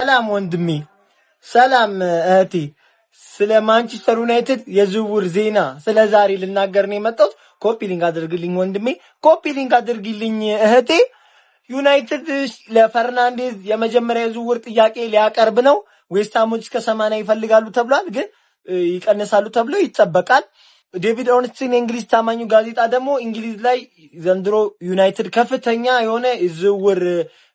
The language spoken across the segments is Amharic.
ሰላም ወንድሜ፣ ሰላም እህቴ። ስለ ማንቸስተር ዩናይትድ የዝውውር ዜና ስለ ዛሬ ልናገር ነው የመጣሁት። ኮፒ ሊንክ አድርግልኝ ወንድሜ፣ ኮፒ ሊንክ አድርግልኝ እህቴ። ዩናይትድ ለፈርናንዴዝ የመጀመሪያ የዝውውር ጥያቄ ሊያቀርብ ነው። ዌስትሃሞች እስከ 80 ይፈልጋሉ ተብሏል፣ ግን ይቀንሳሉ ተብሎ ይጠበቃል። ዴቪድ ኦርንስቲን የእንግሊዝ ታማኙ ጋዜጣ ደግሞ እንግሊዝ ላይ ዘንድሮ ዩናይትድ ከፍተኛ የሆነ ዝውውር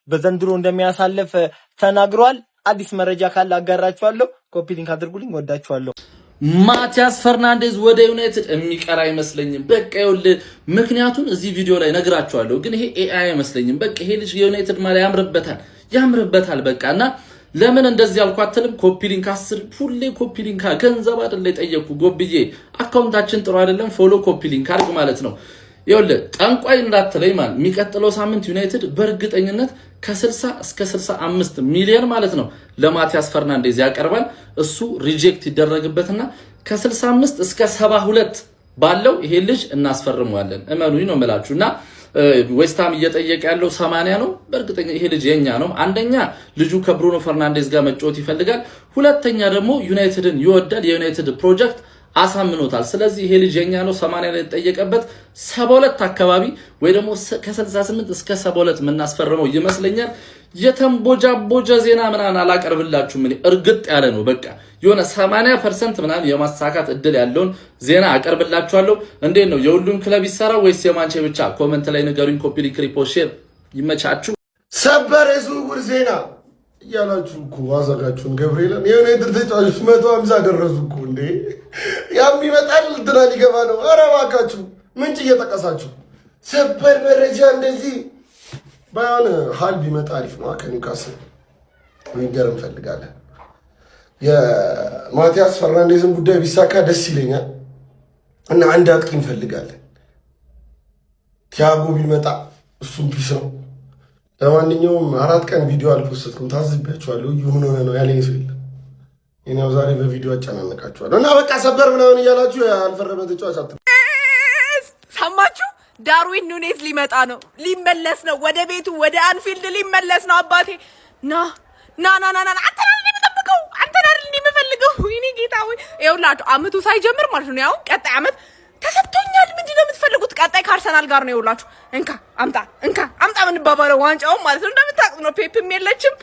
በዘንድሮ እንደሚያሳልፍ ተናግሯል። አዲስ መረጃ ካለ አጋራችኋለሁ። ኮፒ ሊንክ አድርጉልኝ። ወዳችኋለሁ። ማቲያስ ፈርናንዴዝ ወደ ዩናይትድ የሚቀር አይመስለኝም። በቃ ይኸውልህ ምክንያቱን እዚህ ቪዲዮ ላይ ነግራችኋለሁ፣ ግን ይሄ ኤአይ አይመስለኝም። በቃ ይሄ ልጅ የዩናይትድ ማለት ያምርበታል በቃና ለምን እንደዚህ አልኳትልም። ኮፒ ሊንክ 10 ሁሌ ኮፒ ሊንክ ገንዘብ አይደለ የጠየቁ ጎብዬ አካውንታችን ጥሩ አይደለም። ፎሎ ኮፒ ሊንክ አድርግ ማለት ነው። ይኸውልህ ጠንቋይ እንዳትለኝ ማለት የሚቀጥለው ሳምንት ዩናይትድ በእርግጠኝነት ከ60 እስከ 65 ሚሊዮን ማለት ነው ለማቲያስ ፈርናንዴዝ ያቀርባል። እሱ ሪጀክት ይደረግበትና ከ65 እስከ 72 ባለው ይሄ ልጅ እናስፈርመዋለን። እመኑኝ ነው የምላችሁና ዌስትሃም እየጠየቀ ያለው 80 ነው። በእርግጠኛ ይሄ ልጅ የኛ ነው። አንደኛ ልጁ ከብሩኖ ፈርናንዴዝ ጋር መጫወት ይፈልጋል። ሁለተኛ ደግሞ ዩናይትድን ይወዳል። የዩናይትድ ፕሮጀክት አሳምኖታል። ስለዚህ ይሄ ልጅ የኛ ነው። 80 ላይ ተጠየቀበት 72 አካባቢ ወይ ደግሞ ከ68 እስከ 72 ምናስፈርመው ይመስለኛል። የተንቦጃቦጀ ዜና ምናን አላቀርብላችሁም። እኔ እርግጥ ያለ ነው በቃ የሆነ 80% ምናን የማሳካት እድል ያለውን ዜና አቀርብላችኋለሁ። እንዴት ነው የሁሉም ክለብ ይሰራ ወይስ የማንቼ ብቻ? ኮሜንት ላይ ንገሩኝ። ኮፒ ሊንክ፣ ሪፖስት፣ ሼር ይመቻችሁ። ሰበር የዝውውር ዜና እያላችሁ እኮ ዋዛጋችሁን ገብርኤልን የዩናይትድ ተጫዋቾች 150 ደረሱ እኮ እንዴ! ያም ይመጣል እንትና ሊገባ ነው። ኧረ እባካችሁ ምንጭ እየጠቀሳችሁ ሰበር መረጃ እንደዚህ ባይሆን ሀል ቢመጣ አሪፍ ነው። ከኒውካስል ዊንገር እንፈልጋለን። የማቲያስ ፈርናንዴዝን ጉዳይ ቢሳካ ደስ ይለኛል እና አንድ አጥቂ እንፈልጋለን። ቲያጎ ቢመጣ እሱም ፒስ ነው። ለማንኛውም 4 ቀን ቪዲዮ አልፖስትኩም፣ ታዝቢያችኋለሁ። እዩ ምን ሆነ ነው ያለኝ ሰው የለም። እኔው ዛሬ በቪዲዮ አጨናነቃችኋለሁ እና በቃ ሰበር ምናምን እያላችሁ ያልፈረመ ተጫዋች ሰማችሁ? ዳርዊን ኑኔዝ ሊመጣ ነው፣ ሊመለስ ነው ወደ ቤቱ፣ ወደ አንፊልድ ሊመለስ ነው። አባቴ ና አንተን አይደል የምፈልገው? ወይኔ ጌታ ወይ! ይኸውላችሁ አመቱ ሳይጀምር ማለት ነው ያው ቀጣይ አመት ተሰጥቶኛል። ምንድነው የምትፈልጉት? ቀጣይ ከአርሰናል ጋር ነው። ይኸውላችሁ እንካ አምጣ ምን ባባለው ዋንጫው ማለት ነው። እንደምታውቁት ነው ፔፕም የለችም።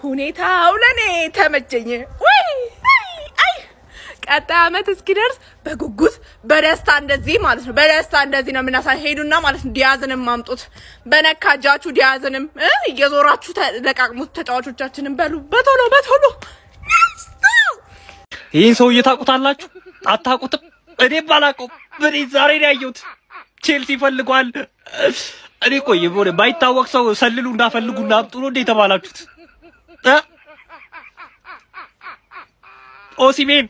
ሁኔታው ለኔ ተመቸኝ። ወይ አይ ቀጣይ አመት እስኪደርስ በጉጉት በደስታ እንደዚህ ማለት ነው ነው የምናሳይ። ሄዱና ማለት ነው ዲያዝንም ማምጡት፣ በነካጃችሁ ዲያዝንም እየዞራችሁ ለቃቅሙት ተጫዋቾቻችንን በሉ በቶሎ ይህን ሰውዬ ታውቁታላችሁ? አታውቁትም? እኔ ባላውቀው እኔ ዛሬ ነው ያየሁት። ቼልሲ ፈልጓል። እኔ ቆይ ባይታወቅ ሰው ሰልሉ እንዳፈልጉና አምጡ ነው እንደ የተባላችሁት። ኦሲሜን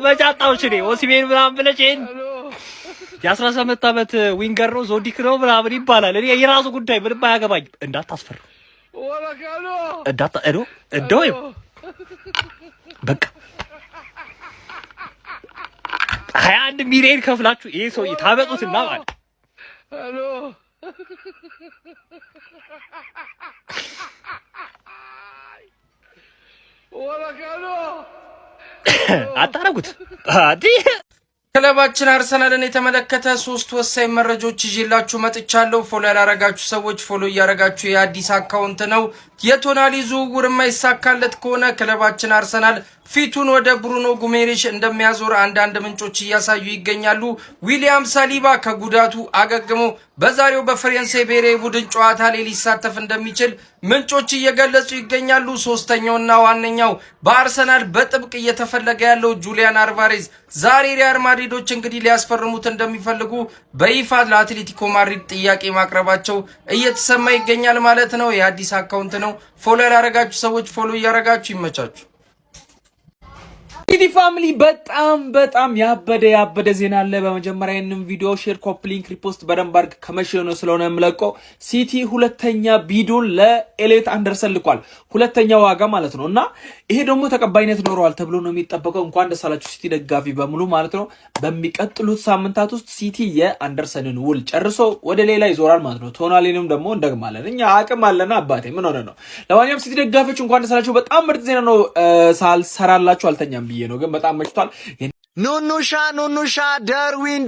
በጫጣዎች እኔ ኦሲሜን ምናምን ብለሽ የ18 ዓመት ዊንገር ነው ዞዲክ ነው ምናምን ይባላል። እኔ የራሱ ጉዳይ ምንም አያገባኝም። እንዳታስፈሩ እንደው በቃ 21 ሚሊዮን ከፍላችሁ ይሄ ሰውዬ ታመጡትና ማለት አታረጉት። ክለባችን አርሰናልን የተመለከተ 3 ወሳኝ መረጃዎች ይዤላችሁ መጥቻለሁ። ፎሎ ያላረጋችሁ ሰዎች ፎሎ እያረጋችሁ የአዲስ አካውንት ነው። የቶናሊ ዝውውር የማይሳካለት ከሆነ ክለባችን አርሰናል ፊቱን ወደ ብሩኖ ጉሜሬሽ እንደሚያዞር አንዳንድ ምንጮች እያሳዩ ይገኛሉ። ዊሊያም ሳሊባ ከጉዳቱ አገግሞ በዛሬው በፈረንሳይ ብሔራዊ ቡድን ጨዋታ ላይ ሊሳተፍ እንደሚችል ምንጮች እየገለጹ ይገኛሉ። ሶስተኛውና ዋነኛው በአርሰናል በጥብቅ እየተፈለገ ያለው ጁሊያን አልቫሬዝ ዛሬ ሪያል ማድሪዶች እንግዲህ ሊያስፈርሙት እንደሚፈልጉ በይፋ ለአትሌቲኮ ማድሪድ ጥያቄ ማቅረባቸው እየተሰማ ይገኛል ማለት ነው። የአዲስ አካውንት ነው። ፎሎ ያላረጋችሁ ሰዎች ፎሎ እያረጋችሁ ይመቻችሁ። ሲቲ ፋሚሊ በጣም ያበደ ዜና አለ። በመጀመሪያ ይህንን ቪዲዮ ሼር፣ ኮፒ ሊንክ፣ ሪፖስት በደንብ አድርግ ከመሸኑ ስለሆነ የምለቀው ሲቲ ሁለተኛ ቢዱን ለኤሌት አንደርሰን ልኳል። ሁለተኛ ዋጋ ማለት ነው እና ይሄ ደግሞ ተቀባይነት ኖረዋል ተብሎ ነው የሚጠበቀው። እንኳን ደስ አላችሁ ሲቲ ደጋፊ በሙሉ ማለት ነው። በሚቀጥሉት ሳምንታት ውስጥ ሲቲ የአንደርሰንን ውል ጨርሶ ወደ ሌላ ይዞራል ማለት ነው። ቶናሊንም ደግሞ እንደግማለን። እኛ አቅም አለና አባቴ ምን ሆነ ነው። ለማንኛውም ሲቲ ደጋፊዎች እንኳን ደስ አላችሁ። በጣም ምርጥ ዜና ነው። ሳልሰራላችሁ አልተኛም ብዬ ነው ግን በጣም መችቷል። ኑኑሻ ደርዊን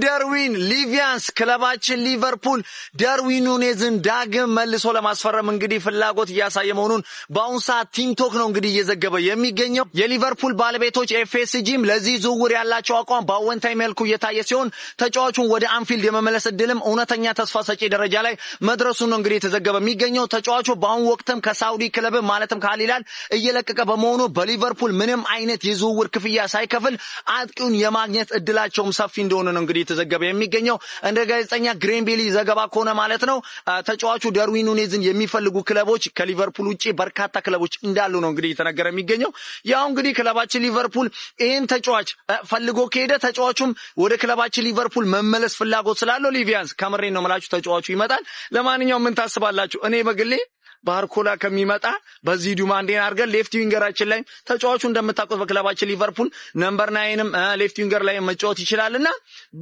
ሊቪያንስ ክለባችን ሊቨርፑል ዳርዊን ኑኔዝን ዳግም መልሶ ለማስፈረም እንግዲህ ፍላጎት እያሳየ መሆኑን በአሁኑ ሰዓት ቲምቶክ ነው እንግዲህ እየዘገበ የሚገኘው። የሊቨርፑል ባለቤቶች ኤፍኤስጂም ለዚህ ዝውውር ያላቸው አቋም በአወንታዊ መልኩ እየታየ ሲሆን ተጫዋቹን ወደ አንፊልድ የመመለስ እድልም እውነተኛ ተስፋ ሰጪ ደረጃ ላይ መድረሱን ነው እንግዲህ የተዘገበ የሚገኘው። ተጫዋቹ በአሁኑ ወቅትም ከሳውዲ ክለብ ማለትም ከአልሂላል እየለቀቀ በመሆኑ በሊቨርፑል ምንም አይነት የዝውውር ክፍያ ሳይከፍል አጥቂውን የማግኘት እድላቸውም ሰፊ እንደሆነ ነው እንግዲህ የተዘገበ የሚገኘው። እንደ ጋዜጠኛ ግሬን ቤሊ ዘገባ ከሆነ ማለት ነው ተጫዋቹ ዳርዊን ኑኔዝን የሚፈልጉ ክለቦች ከሊቨርፑል ውጪ በርካታ ክለቦች እንዳሉ ነው እንግዲህ የተነገረ የሚገኘው። ያው እንግዲህ ክለባችን ሊቨርፑል ይህን ተጫዋች ፈልጎ ከሄደ ተጫዋቹም ወደ ክለባችን ሊቨርፑል መመለስ ፍላጎት ስላለው ሊቪያንስ ከምሬን ነው የምላችሁ ተጫዋቹ ይመጣል። ለማንኛውም ምን ታስባላችሁ? እኔ በግሌ ባርኮላ ከሚመጣ በዚህ ዱማንዴን አድርገን ሌፍት ዊንገራችን ላይ ተጫዋቹ እንደምታውቁት በክለባችን ሊቨርፑል ነምበር 9ም ሌፍት ዊንገር ላይ መጫወት ይችላልና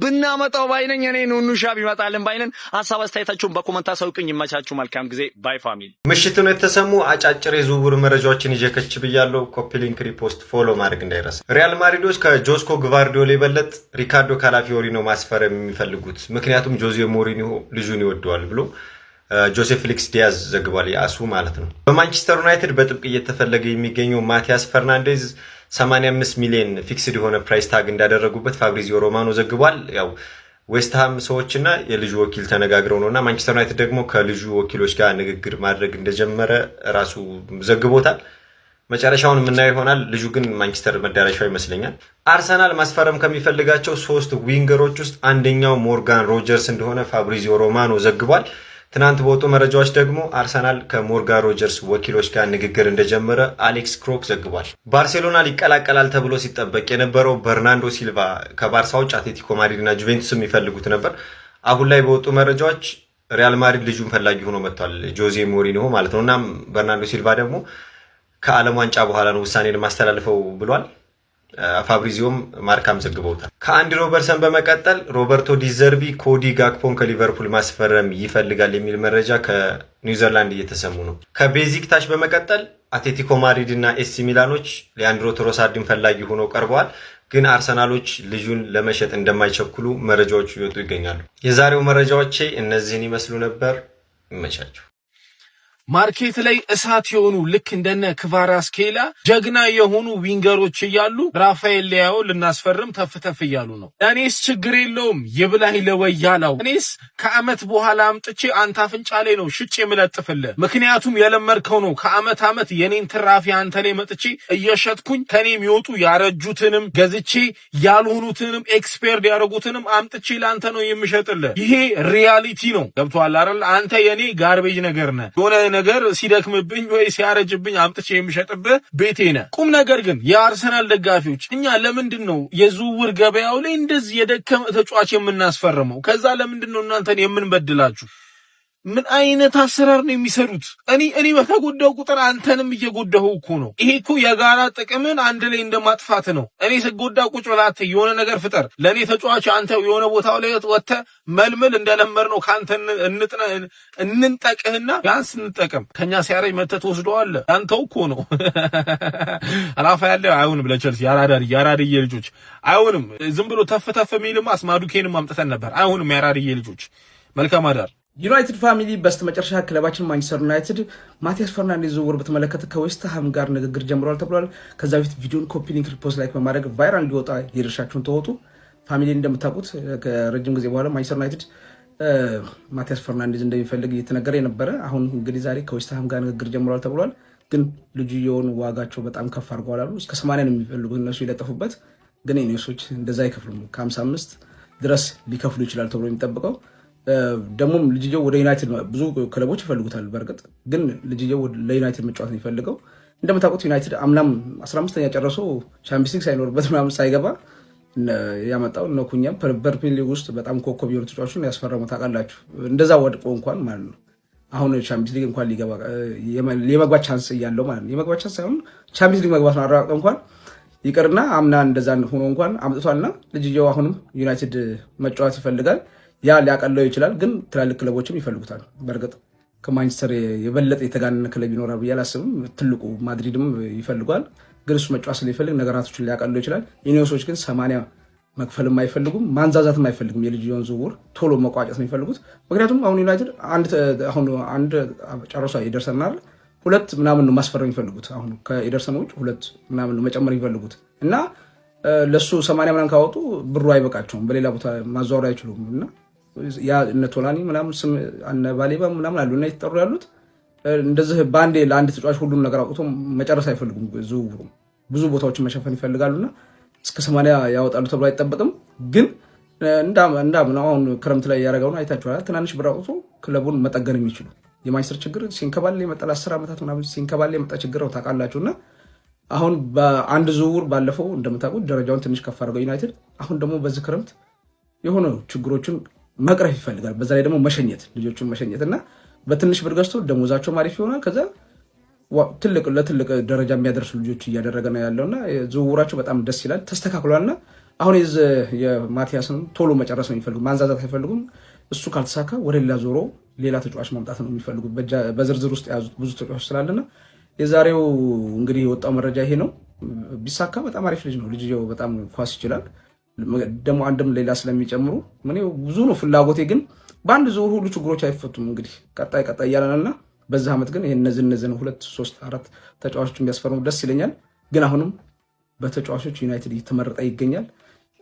ብናመጣው ባይነኝ እኔ ኑኑሻ ቢመጣልን ባይነን። ሐሳብ አስተያየታችሁን በኮሜንት አሳውቁኝ። ይመቻችሁ። መልካም ጊዜ። ባይ ፋሚሊ። ምሽቱን የተሰሙ አጫጭር የዝውውር መረጃዎችን ይዤ ከች ብያለሁ። ኮፒ ሊንክ፣ ሪፖስት፣ ፎሎ ማድረግ እንዳይረሳ። ሪያል ማድሪዶች ከጆስኮ ግቫርዲዮላ የበለጠ ሪካርዶ ካላፊዮሪ ነው ማስፈረም የሚፈልጉት። ምክንያቱም ጆዜ ሞሪኒዮ ልጁን ይወደዋል ብሎ ጆሴፍ ፌሊክስ ዲያዝ ዘግቧል። ያሱ ማለት ነው። በማንቸስተር ዩናይትድ በጥብቅ እየተፈለገ የሚገኘው ማቲያስ ፈርናንዴዝ 85 ሚሊዮን ፊክስድ የሆነ ፕራይስ ታግ እንዳደረጉበት ፋብሪዚዮ ሮማኖ ዘግቧል። ያው ዌስትሃም ሰዎችና የልጁ ወኪል ተነጋግረው ነውና ማንቸስተር ዩናይትድ ደግሞ ከልጁ ወኪሎች ጋር ንግግር ማድረግ እንደጀመረ ራሱ ዘግቦታል። መጨረሻውን የምናየው ይሆናል። ልጁ ግን ማንቸስተር መዳረሻው ይመስለኛል። አርሰናል ማስፈረም ከሚፈልጋቸው 3 ዊንገሮች ውስጥ አንደኛው ሞርጋን ሮጀርስ እንደሆነ ፋብሪዚዮ ሮማኖ ዘግቧል። ትናንት በወጡ መረጃዎች ደግሞ አርሰናል ከሞርጋን ሮጀርስ ወኪሎች ጋር ንግግር እንደጀመረ አሌክስ ክሮክ ዘግቧል። ባርሴሎና ሊቀላቀላል ተብሎ ሲጠበቅ የነበረው በርናንዶ ሲልቫ ከባርሳ ውጭ አትሌቲኮ ማድሪድ እና ጁቬንቱስም ይፈልጉት ነበር። አሁን ላይ በወጡ መረጃዎች ሪያል ማድሪድ ልጁን ፈላጊ ሆኖ መጥቷል፣ ጆዜ ሞሪኒዮ ማለት ነው። እናም በርናንዶ ሲልቫ ደግሞ ከዓለም ዋንጫ በኋላ ነው ውሳኔን ማስተላልፈው ብሏል። ፋብሪዚዮም ማርካም ዘግበውታል። ከአንዲ ሮበርትሰን በመቀጠል ሮበርቶ ዲዘርቢ ኮዲ ጋክፖን ከሊቨርፑል ማስፈረም ይፈልጋል የሚል መረጃ ከኒውዚላንድ እየተሰሙ ነው። ከቤዚክ ታች በመቀጠል አትሌቲኮ ማድሪድ እና ኤሲ ሚላኖች ሊያንድሮ ትሮሳርድን ፈላጊ ሆነው ቀርበዋል። ግን አርሰናሎች ልጁን ለመሸጥ እንደማይቸኩሉ መረጃዎቹ ይወጡ ይገኛሉ። የዛሬው መረጃዎቼ እነዚህን ይመስሉ ነበር። ይመቻችሁ። ማርኬት ላይ እሳት የሆኑ ልክ እንደነ ክቫራትስኬሊያ ጀግና የሆኑ ዊንገሮች እያሉ ራፋኤል ሊያኦ ልናስፈርም ተፍተፍ እያሉ ነው። እኔስ ችግር የለውም ይብላኝ ለወያላው። እኔስ ከአመት በኋላ አምጥቼ አንተ አፍንጫ ላይ ነው ሽጬ የምለጥፍልህ። ምክንያቱም የለመድከው ነው። ከአመት አመት የኔን ትራፊ አንተ ላይ መጥቼ እየሸጥኩኝ ከኔ የሚወጡ ያረጁትንም ገዝቼ ያልሆኑትንም ኤክስፔርድ ያደረጉትንም አምጥቼ ለአንተ ነው የምሸጥልህ። ይሄ ሪያሊቲ ነው። ገብቶሃል አይደል? አንተ የኔ ጋርቤጅ ነገር ነህ። የሆነ ነገር ሲደክምብኝ ወይ ሲያረጅብኝ አምጥቼ የሚሸጥብህ ቤቴ ነህ። ቁም ነገር ግን የአርሰናል ደጋፊዎች እኛ ለምንድን ነው የዝውውር ገበያው ላይ እንደዚህ የደከመ ተጫዋች የምናስፈርመው? ከዛ ለምንድን ነው እናንተን የምንበድላችሁ? ምን አይነት አሰራር ነው የሚሰሩት? እኔ በተጎዳው ቁጥር አንተንም እየጎዳሁ እኮ ነው። ይሄ እኮ የጋራ ጥቅምን አንድ ላይ እንደማጥፋት ነው። እኔ ስጎዳ ቁጭ ብላተ የሆነ ነገር ፍጠር። ለኔ ተጫዋች አንተ የሆነ ቦታው ላይ ወጥተ መልመል እንደለመር ነው። ካንተ እንንጠቅህና ቢያንስ እንጠቀም። ከኛ ሲያረጅ መተህ ትወስደዋለህ። አንተው እኮ ነው አላፋ ያለ አይሆንም። ለቸልሲ ያራዳዬ ልጆች አይሆንም። ዝም ብሎ ተፈተፈ የሚልም አስማዱኬንም አምጥተን ነበር። አይሆንም። ያራዳዬ ልጆች መልካም አዳር። ዩናይትድ ፋሚሊ በስተመጨረሻ ክለባችን ማንቸስተር ዩናይትድ ማቲያስ ፈርናንዴዝ ዝውውር በተመለከተ ከዌስትሃም ጋር ንግግር ጀምሯል ተብሏል። ከዛ በፊት ቪዲዮን ኮፒ ሊንክ፣ ሪፖስት፣ ላይክ በማድረግ ቫይራል እንዲወጣ የድርሻችሁን ተወጡ። ፋሚሊ እንደምታውቁት ከረጅም ጊዜ በኋላ ማንቸስተር ዩናይትድ ማቲያስ ፈርናንዴዝ እንደሚፈልግ እየተነገረ የነበረ አሁን እንግዲህ ዛሬ ከዌስትሃም ጋር ንግግር ጀምሯል ተብሏል። ግን ልጁ የሆኑ ዋጋቸው በጣም ከፍ አድርገዋል አሉ። እስከ 80 ነው የሚፈልጉት እነሱ ይለጠፉበት። ግን ኔሶች እንደዛ አይከፍሉም። ከ55 ድረስ ሊከፍሉ ይችላል ተብሎ የሚጠብቀው ደግሞም ልጅየው ወደ ዩናይትድ ብዙ ክለቦች ይፈልጉታል። በርግጥ ግን ልጅየው ለዩናይትድ መጫወት ነው የሚፈልገው። እንደምታውቁት ዩናይትድ አምናም 15ኛ ጨርሶ ቻምፒየንስ ሊግ ሳይኖርበት ምናምን ሳይገባ ያመጣው ነው። ኩኛም በፕሪሚየር ሊግ ውስጥ በጣም ኮከብ የሆኑ ተጫዋቾችን ያስፈረሙ ታውቃላችሁ። እንደዛ ወድቆ እንኳን ማለት ነው አሁን ቻምፒየንስ ሊግ እንኳን ሊገባ የመግባት ቻንስ እያለው ማለት ነው የመግባት ቻንስ ሳይሆን ቻምፒየንስ ሊግ መግባት ማረጋገጥ እንኳን ይቅርና አምና እንደዛ ሆኖ እንኳን አምጥቷልና ልጅየው አሁንም ዩናይትድ መጫወት ይፈልጋል። ያ ሊያቀለው ይችላል፣ ግን ትላልቅ ክለቦችም ይፈልጉታል። በእርግጥ ከማንቸስተር የበለጠ የተጋነነ ክለብ ይኖራል ብዬ አላስብም። ትልቁ ማድሪድም ይፈልጓል፣ ግን እሱ መጫወት ስለሚፈልግ ነገራቶችን ሊያቀለው ይችላል። ኢኔዮሶች ግን 80 መክፈልም አይፈልጉም፣ ማንዛዛትም አይፈልጉም። የልጅየውን ዝውውር ቶሎ መቋጨት ነው የሚፈልጉት። ምክንያቱም አሁን ዩናይትድ አንድ ጨርሷ ይደርሰናል 2 ምናምን ነው ማስፈረም የሚፈልጉት። አሁን ከኤደርሰን ውጭ 2 ምናምን ነው መጨመር የሚፈልጉት እና ለሱ 80 ምናምን ካወጡ ብሩ አይበቃቸውም፣ በሌላ ቦታ ማዛወር አይችሉም። እና ያ እነ ቶላኒ ምናምን ስም እነ ባሌባ ምናምን አሉ እና የተጠሩ ያሉት እንደዚህ በአንዴ ለአንድ ተጫዋች ሁሉን ነገር አውጥቶ መጨረስ አይፈልጉም። ዝውውሩ ብዙ ቦታዎችን መሸፈን ይፈልጋሉና እስከ 80 ያወጣሉ ተብሎ አይጠበቅም። ግን እንዳምናው አሁን ክረምት ላይ ያደረገውን አይታችኋል። ትናንሽ ብር አውጥቶ ክለቡን መጠገን የሚችሉ የማንቸስተር ችግር ሲንከባል የመጣ 10 ዓመታት ምናምን ሲንከባል የመጣ ችግር ነው ታውቃላችሁና አሁን በአንድ ዝውውር ባለፈው እንደምታውቁት ደረጃውን ትንሽ ከፍ አድርገው ዩናይትድ አሁን ደግሞ በዚህ ክረምት የሆነ ችግሮችን መቅረፍ ይፈልጋል። በዛ ላይ ደግሞ መሸኘት ልጆቹን መሸኘት እና በትንሽ ብር ገዝቶ ደሞዛቸው ማሪፍ ይሆናል። ከዛ ለትልቅ ደረጃ የሚያደርሱ ልጆች እያደረገ ነው ያለውና ዝውውራቸው በጣም ደስ ይላል፣ ተስተካክሏልና አሁን የማቲያስን ቶሎ መጨረስ ነው የሚፈልጉ፣ ማንዛዛት አይፈልጉም። እሱ ካልተሳካ ወደ ሌላ ዞሮ ሌላ ተጫዋች ማምጣት ነው የሚፈልጉት። በዝርዝር ውስጥ የያዙት ብዙ ተጫዋች ስላለና የዛሬው እንግዲህ የወጣው መረጃ ይሄ ነው። ቢሳካ በጣም አሪፍ ልጅ ነው። ልጅየው በጣም ኳስ ይችላል። ደግሞ አንድም ሌላ ስለሚጨምሩ ምን ብዙ ነው ፍላጎቴ። ግን በአንድ ዙር ሁሉ ችግሮች አይፈቱም። እንግዲህ ቀጣይ ያለንና በዛ ዓመት ግን እነዚህ 2 3 4 ተጫዋቾችን ቢያስፈርሙ ደስ ይለኛል። ግን አሁንም በተጫዋቾች ዩናይትድ እየተመረጠ ይገኛል።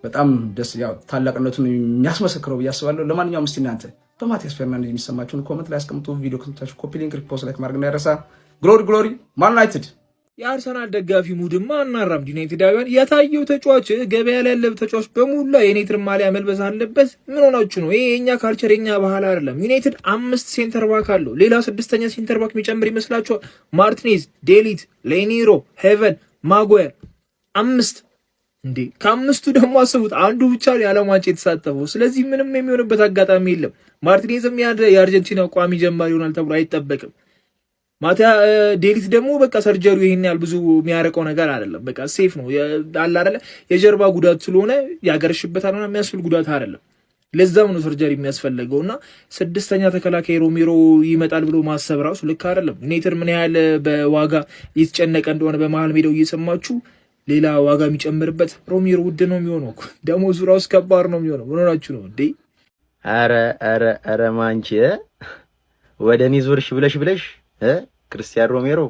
በጣም ደስ ያው ታላቅነቱን የሚያስመሰክረው ብዬ አስባለሁ። ለማንኛውም እስቲ እናንተ በማቲያስ ፈርናንዴዝ የሚሰማችሁን ኮመንት ላይ አስቀምጡ። ቪዲዮ ከተመቻችሁ ኮፒ ሊንክ፣ ሪፖስት፣ ላይክ ማድረግ እንዳይረሳ። ግሎሪ ማን ዩናይትድ። የአርሰናል ደጋፊ ሙድማ አናራምድ። ዩናይትዳውያን የታየው ተጫዋች ገበያ ላይ ያለ ተጫዋች በሙላ የዩናይትድ ማሊያ መልበስ አለበት። ምን ሆናችሁ ነው? ይሄ የኛ ካልቸር የኛ ባህል አይደለም። ዩናይትድ 5 ሴንተር ባክ አለው። ሌላ 6ኛ ሴንተር ባክ የሚጨምር ይመስላችኋል? ማርቲኔዝ፣ ዴሊት፣ ሌኒሮ፣ ሄቨን፣ ማጓየር 5 እንዴ! ከ5ቱ ደግሞ አስቡት አንዱ ብቻ የዓለም ዋንጫ የተሳተፈው። ስለዚህ ምንም የሚሆንበት አጋጣሚ የለም። ማርቲኔዝም የአርጀንቲና ቋሚ ጀማሪ ይሆናል ተብሎ አይጠበቅም። ዴሊት ደግሞ በቃ ሰርጀሪው ይሄን ያህል ብዙ የሚያረቀው ነገር አይደለም። በቃ ሴፍ ነው አለ አይደለ? የጀርባ ጉዳት ስለሆነ ያገረሽበታል እና የሚያስፈልግ ጉዳት አይደለም። ለዛም ነው ሰርጀሪ የሚያስፈልገውና 6ኛ ተከላካይ ሮሜሮ ይመጣል ብሎ ማሰብ ራሱ ልክ አይደለም። ዩናይትድ ምን ያህል በዋጋ እየተጨነቀ እንደሆነ በመሀል ሜዳው እየሰማችሁ ሌላ ዋጋ የሚጨምርበት ሮሜሮ ውድ ነው የሚሆነው። ደሞዙ ራሱ ከባድ ነው የሚሆነው። ምን ሆናችሁ ነው እንዴ? አረ ማንቺ ወደ እኔ ዞርሽ ብለሽ ክርስቲያን ሮሜሮ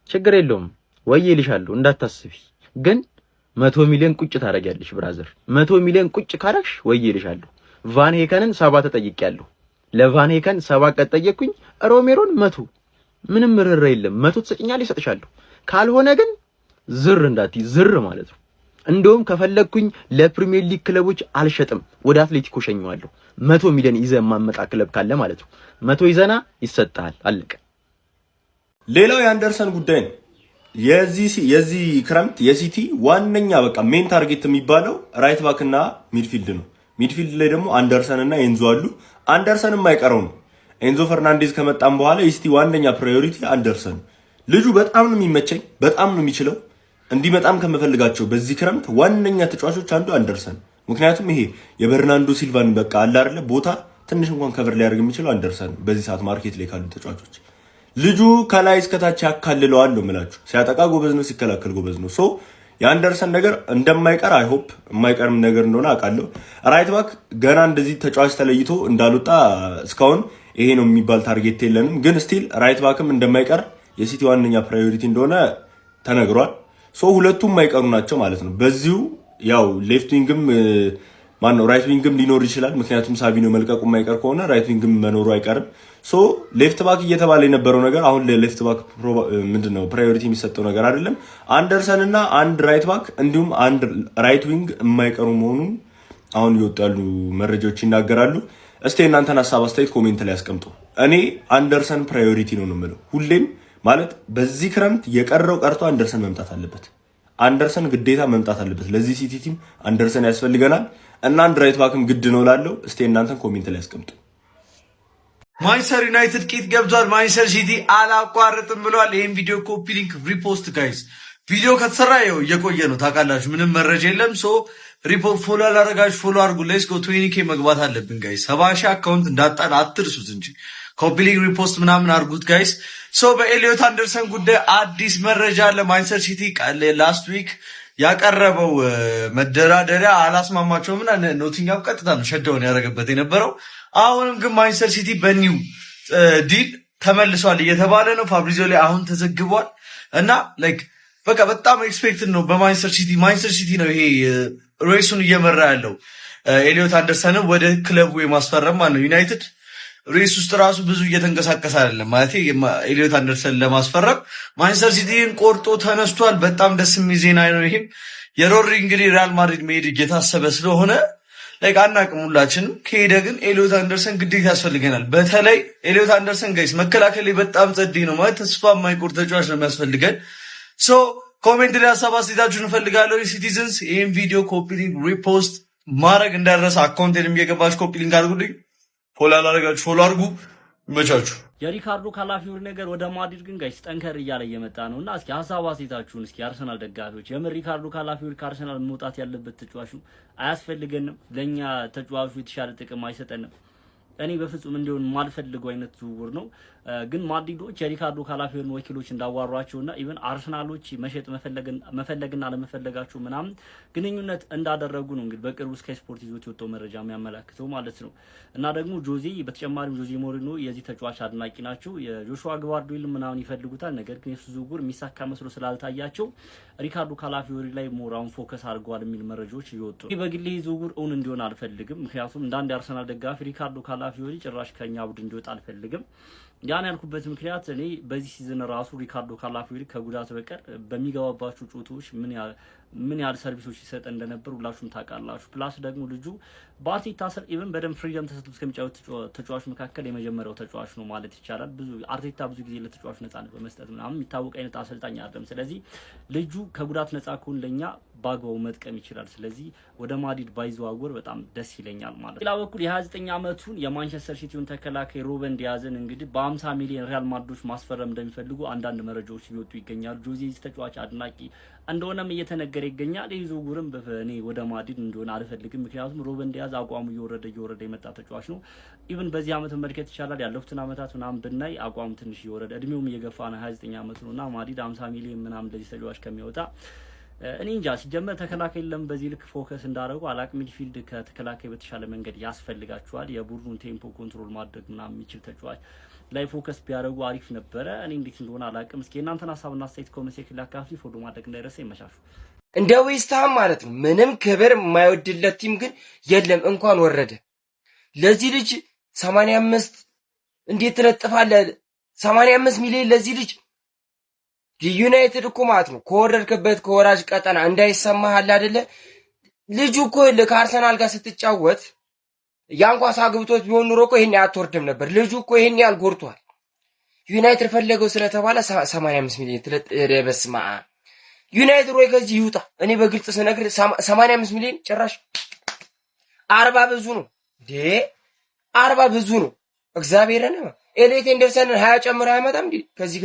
ችግር የለውም ወይ ይልሻለሁ፣ እንዳታስቢ። ግን 100 ሚሊዮን ቁጭ ታረጋለሽ ብራዘር። 100 ሚሊዮን ቁጭ ካረግሽ ወይ ይልሻለሁ። ቫን ሄከንን 7 ተጠይቄያለሁ። ለቫን ሄከን 7 ቀጠየኩኝ። ሮሜሮን 100 ምንም ርር የለም። 100 ትሰጪኛለሽ እሰጥሻለሁ። ካልሆነ ግን ዝር እንዳትይ፣ ዝር ማለት ነው። እንደውም ከፈለግኩኝ ለፕሪሚየር ሊግ ክለቦች አልሸጥም፣ ወደ አትሌቲኮ ሸኘዋለሁ። 100 ሚሊዮን ይዘህ የማመጣ ክለብ ካለ ማለት ነው። 100 ይዘና ይሰጣል፣ አለቀ። ሌላው የአንደርሰን ጉዳይ ነው። የዚህ ክረምት የሲቲ ዋነኛ በቃ ሜን ታርጌት የሚባለው ራይት ባክ እና ሚድፊልድ ነው። ሚድፊልድ ላይ ደግሞ አንደርሰን እና ኤንዞ አሉ። አንደርሰን የማይቀረው ነው። ኤንዞ ፈርናንዴዝ ከመጣም በኋላ የሲቲ ዋነኛ ፕራዮሪቲ አንደርሰን። ልጁ በጣም ነው የሚመቸኝ፣ በጣም ነው የሚችለው። እንዲመጣም ከምፈልጋቸው በዚህ ክረምት ዋነኛ ተጫዋቾች አንዱ አንደርሰን። ምክንያቱም ይሄ የበርናንዶ ሲልቫን በቃ አለ አይደለ ቦታ ትንሽ እንኳን ከቨር ሊያደርግ የሚችለው አንደርሰን በዚህ ሰዓት ማርኬት ላይ ካሉ ተጫዋቾች ልጁ ከላይ እስከታች ያካልለዋል ነው የምላችሁ። ሲያጠቃ ጎበዝ ነው፣ ሲከላከል ጎበዝ ነው። ሶ የአንደርሰን ነገር እንደማይቀር አይ ሆፕ የማይቀርም ነገር እንደሆነ አውቃለሁ። ራይት ባክ ገና እንደዚህ ተጫዋች ተለይቶ እንዳልወጣ እስካሁን ይሄ ነው የሚባል ታርጌት የለንም። ግን ስቲል ራይት ባክም እንደማይቀር የሲቲ ዋነኛ ፕራዮሪቲ እንደሆነ ተነግሯል። ሶ ሁለቱም የማይቀሩ ናቸው ማለት ነው። በዚሁ ያው ሌፍት ዊንግም ማነው ራይት ዊንግም ሊኖር ይችላል። ምክንያቱም ሳቪኖ መልቀቁ የማይቀር ከሆነ ራይት ዊንግም መኖሩ አይቀርም። ሶ ሌፍት ባክ እየተባለ የነበረው ነገር አሁን ለሌፍት ባክ ምንድነው ፕራዮሪቲ የሚሰጠው ነገር አይደለም። አንደርሰን እና አንድ ራይት ባክ እንዲሁም አንድ ራይት ዊንግ የማይቀሩ መሆኑን አሁን ይወጡ ያሉ መረጃዎች ይናገራሉ። እስቲ እናንተን ሀሳብ አስተያየት ኮሜንት ላይ አስቀምጡ። እኔ አንደርሰን ፕራዮሪቲ ነው የምለው። ሁሌም ማለት በዚህ ክረምት የቀረው ቀርቶ አንደርሰን መምጣት አለበት። አንደርሰን ግዴታ መምጣት አለበት። ለዚህ ሲቲ ቲም አንደርሰን ያስፈልገናል እና አንድ ራይት ባክም ግድ ነው ላለው እስቲ እናንተን ኮሜንት ላይ አስቀምጡ። ማንቸስተር ዩናይትድ ቂት ገብቷል። ማንቸስተር ሲቲ አላቋርጥም ብሏል። ይሄን ቪዲዮ ኮፒ ሊንክ ሪፖስት ጋይስ ቪዲዮ ከተሰራ ይኸው እየቆየ ነው ታውቃላችሁ። ምንም መረጃ የለም። ሶ ሪፖርት ፎሎ ያላረጋችሁ ፎሎ አድርጉ። ሌትስ ጎ 20K መግባት አለብን ጋይስ። 70,000 አካውንት እንዳጣን አትርሱት እንጂ ኮፒ ሊንክ ሪፖስት ምናምን አድርጉት ጋይስ። ሶ በኤሊዮት አንደርሰን ጉዳይ አዲስ መረጃ አለ። ማንቸስተር ሲቲ ላስት ዊክ ያቀረበው መደራደሪያ አላስማማቸውም እና ኖቲንግሃም ቀጥታ ነው ሸዳውን ያደረገበት የነበረው። አሁንም ግን ማንቸስተር ሲቲ በኒው ዲል ተመልሷል እየተባለ ነው። ፋብሪዚዮ ላይ አሁን ተዘግቧል እና ላይክ በቃ በጣም ኤክስፔክትድ ነው በማንቸስተር ሲቲ። ማንቸስተር ሲቲ ነው ይሄ ሬሱን እየመራ ያለው ኤሊዮት አንደርሰንን ወደ ክለቡ የማስፈረም ማለት ነው። ዩናይትድ ሬስ ውስጥ ራሱ ብዙ እየተንቀሳቀሰ አይደለም ማለት ኤሊዮት አንደርሰን ለማስፈረም ማንቸስተር ሲቲን ቆርጦ ተነስቷል። በጣም ደስ የሚል ዜና ነው። ይሄም የሮድሪ እንግዲህ ሪያል ማድሪድ መሄድ እየታሰበ ስለሆነ ላይክ አናቅም ሁላችንም። ከሄደ ግን ኤሊዮት አንደርሰን ግዴታ ያስፈልገናል። በተለይ ኤሊዮት አንደርሰን ጋይስ መከላከል ላይ በጣም ጸዴ ነው ማለት ተስፋ የማይቆርጥ ተጫዋች ነው የሚያስፈልገን። ሶ ኮሜንት ላይ ሀሳብ አስተያየታችሁን እንፈልጋለሁ። ሲቲዝንስ ይህን ቪዲዮ ኮፒ ሊንክ ሪፖስት ማድረግ እንዳረሳ አካውንቴንም እየገባችሁ ኮፒ ሊንክ አድርጉልኝ። ፎሎ ያላረጋችሁ ፎሎ አድርጉ። ይመቻችሁ። የሪካርዶ ካላፊዮሪ ነገር ወደ ማድሪድ ግን ጋይስ ጠንከር እያለ እየመጣ ነው እና እስኪ ሀሳብ አስተያየታችሁን እስኪ አርሰናል ደጋፊዎች የምር ሪካርዶ ካላፊዮሪ ከአርሰናል መውጣት ያለበት ተጫዋቹ አያስፈልገንም፣ ለኛ ተጫዋቹ የተሻለ ጥቅም አይሰጠንም። እኔ በፍጹም እንዲሆን ማልፈልገው አይነት ዝውውር ነው። ግን ማድሪዶች የሪካርዶ ካላፊዮሪ ወኪሎች እንዳዋሯቸውና ኢቨን አርሰናሎች መሸጥ መፈለግና ለመፈለጋቸው ምናምን ግንኙነት እንዳደረጉ ነው እንግዲህ በቅርቡ ስካይ ስፖርት ይዞት የወጣው መረጃ የሚያመላክተው ማለት ነው። እና ደግሞ ጆዜ በተጨማሪም ጆዜ ሞሪኖ የዚህ ተጫዋች አድናቂ ናቸው። የጆሹዋ ግቫርዲዮል ምናምን ይፈልጉታል። ነገር ግን የሱ ዝውውር የሚሳካ መስሎ ስላልታያቸው ሪካርዶ ካላፊዮሪ ላይ ሞራውን ፎከስ አድርገዋል የሚል መረጃዎች እየወጡ ነው። በግሌ ዝውውር እውን እንዲሆን አልፈልግም። ምክንያቱም እንዳንድ የአርሰናል ደጋፊ ሪካርዶ ካላፊዮሪ ጭራሽ ከኛ ቡድን እንዲወጣ አልፈልግም። ያን ያልኩበት ምክንያት እኔ በዚህ ሲዝን ራሱ ሪካርዶ ካላፊዮሪ ከጉዳት በቀር በሚገባባቸው ጩቶች ምን ያህል ሰርቪሶች ይሰጥ እንደነበር ሁላችሁም ታውቃላችሁ። ፕላስ ደግሞ ልጁ በአርቴታ ስር ኢቨን በደንብ ፍሪደም ተሰጥቶት ከሚጫወት ተጫዋች መካከል የመጀመሪያው ተጫዋች ነው ማለት ይቻላል። አርቴታ ብዙ ጊዜ ለተጫዋች ነፃነት በመስጠት ምናምን የሚታወቅ አይነት አሰልጣኝ አይደለም። ስለዚህ ልጁ ከጉዳት ነፃ ከሆነ ለኛ በአግባቡ መጥቀም ይችላል። ስለዚህ ወደ ማድሪድ ባይዘዋወር በጣም ደስ ይለኛል ማለት ነው። ሌላ በኩል የ29 ዓመቱን የማንቸስተር ሲቲውን ተከላካይ ሩበን ዲያዝን እንግዲህ በ50 ሚሊዮን ሪያል ማድሪዶች ማስፈረም እንደሚፈልጉ አንዳንድ መረጃዎች እየወጡ ይገኛሉ። ጆዜ ተጫዋች አድናቂ እንደሆነም እየተነገረ ይገኛል። ይህ ዝውውርም እኔ ወደ ማድሪድ እንደሆነ አልፈልግም። ምክንያቱም ሩበን ዲያዝ አቋሙ እየወረደ የመጣ ተጫዋች ነው። ኢቭን በዚህ ዓመት መመልከት ይቻላል። ያለፉትን ዓመታት ምናምን ብናይ አቋሙ ትንሽ እየወረደ እድሜውም እየገፋ ነው። 29 ዓመቱ ነው እና ማድሪድ 50 ሚሊዮን ምናምን ለዚህ ተጫዋች ከሚወጣ እኔ እንጃ። ሲጀመር ተከላካይ ለምን በዚህ ልክ ፎከስ እንዳደረጉ አላቅም። ሚድፊልድ ከተከላካይ በተሻለ መንገድ ያስፈልጋቸዋል። የቡድኑን ቴምፖ ኮንትሮል ማድረግ ምናምን የሚችል ተጫዋች ላይ ፎከስ ቢያደርጉ አሪፍ ነበረ። እኔ እንዴት እንደሆነ አላቅም። እስኪ እናንተን ሀሳብና አስተያየት ኮሜንት ሴክሽን ላይ አካፍሉ። ፎሎ ማድረግ እንዳይረሳ። ይመቻቹ። እንደ ዌስትሃም ማለት ነው ምንም ክብር የማይወድለት ቲም ግን የለም። እንኳን ወረደ ለዚህ ልጅ 85 እንዴት ትለጥፋለህ? 85 ሚሊዮን ለዚህ ልጅ ዩናይትድ እኮ ማለት ነው ከወረድክበት ከወራጅ ቀጠና እንዳይሰማህ አለ አይደለ? ልጁ እኮ ከአርሰናል ጋር ስትጫወት ያን ኳስ አግብቶት ቢሆን ኑሮ እኮ ይሄን አትወርድም ነበር። ልጁ እኮ ይሄን ያህል ጎርቷል። ዩናይትድ ፈለገው ስለተባለ 85 ሚሊዮን በስመ አብ። ዩናይትድ ወይ ከዚህ ይውጣ። እኔ በግልጽ ስነግር 85 ሚሊዮን ጭራሽ 40 ብዙ ነው እንዴ! 40 ብዙ ነው። እግዚአብሔርን ኤሊዮት አንደርሰንን 20 ጨምሮ አይመጣም እንዴ? ከዚህ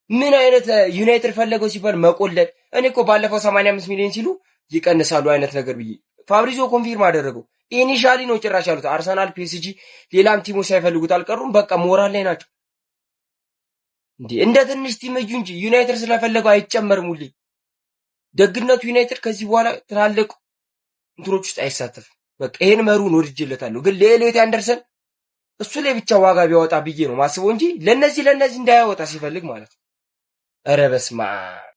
ምን አይነት ዩናይትድ ፈለገው ሲባል መቆለል። እኔ እኮ ባለፈው 85 ሚሊዮን ሲሉ ይቀንሳሉ አይነት ነገር ብዬ ፋብሪዚዮ ኮንፊርም አደረገው። ኢኒሻሊ ነው ጭራሽ ያሉት። አርሰናል፣ ፒኤስጂ ሌላም ቲሞች ሳይፈልጉት አልቀሩም። በቃ ሞራል ላይ ናቸው እንዴ! እንደ ትንሽ ቲም እዩ እንጂ ዩናይትድ ስለፈለገው አይጨመርም። ሁሌ ደግነቱ ዩናይትድ ከዚህ በኋላ ትላልቅ እንትሮች ውስጥ አይሳተፍም። በቃ ይሄን መሩን ወድጄለታለሁ። ግን ለኤሊዮት አንደርሰን እሱ ላይ ብቻ ዋጋ ቢያወጣ ብዬ ነው ማስበው እንጂ ለነዚህ እንዳያወጣ ሲፈልግ ማለት ነው። ኧረ በስመ አብ